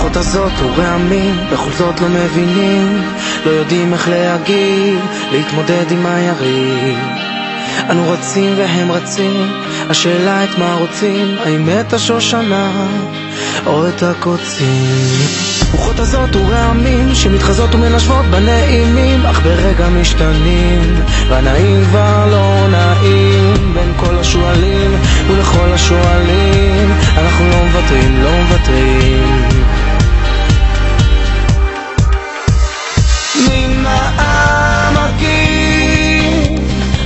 רוחות הזאת ורעמים, בכל זאת לא מבינים, לא יודעים איך להגיב, להתמודד עם היריב. אנו רצים והם רצים, השאלה את מה רוצים, האם את השושנה או את הקוצים. רוחות הזאת ורעמים שמתחזות ומנשבות בנעימים, אך ברגע משתנים, והנעים כבר לא נעים. בין כל השואלים ולכל השואלים, אנחנו לא מוותרים, לא מוותרים. מן העמקים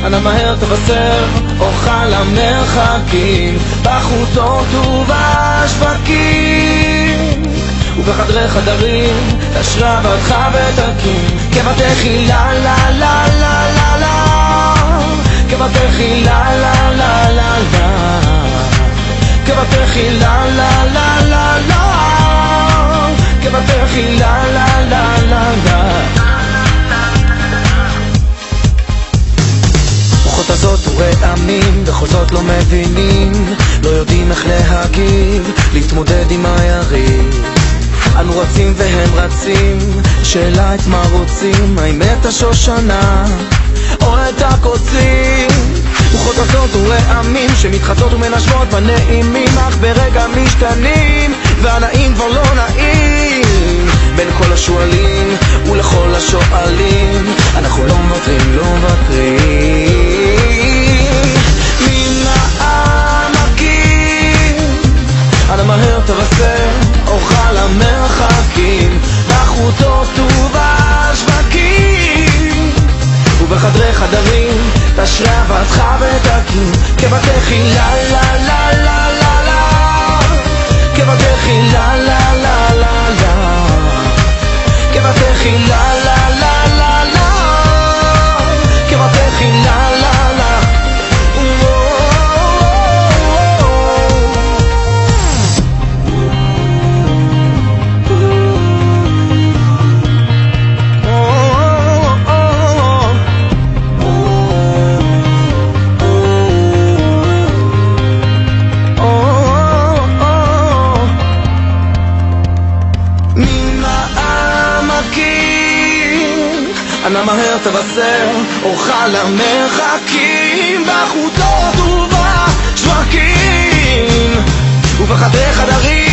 אנא מהר תבשר, אוכל המרחקים, בחוצות ובשווקים ובחדרי חדרים, תשרבתך ותקים, כבתכי לה לה לה לה לה לה, כבתכי לה לה לה לה לה, כבתכי לה לה לה לה לה, כבתכי לה לה לה לה לה. רוחות הזאת ורעמים, בכל זאת לא מבינים, לא יודעים איך להגיב, להתמודד עם היריב. אנו רצים והם רצים, שאלה את מה רוצים, האם את השושנה או את הקוצים. רוחות הזאת ורעמים שמתחתות ומנשבות בנעימים, אך ברגע משתנים, והנעים כבר לא נעים. בין כל השואלים ולכל השואלים, אנחנו לא מוותרים, לא מוותרים. מן העמקים אנא מהר תבשר, אוכל המרחקים, בחוצות ובשווקים ובחדרי חדרים, תשרבתך ותקים, כבתכי לה לה לה לה לה לה, כבתכי לה לה לה לה לה, כבתכי לה לה לה לה לה, כבתכי לה לה לה. אנא מהר תבשר, אוכל המרחקים, בחוצות ובשווקים ובחדרי חדרים,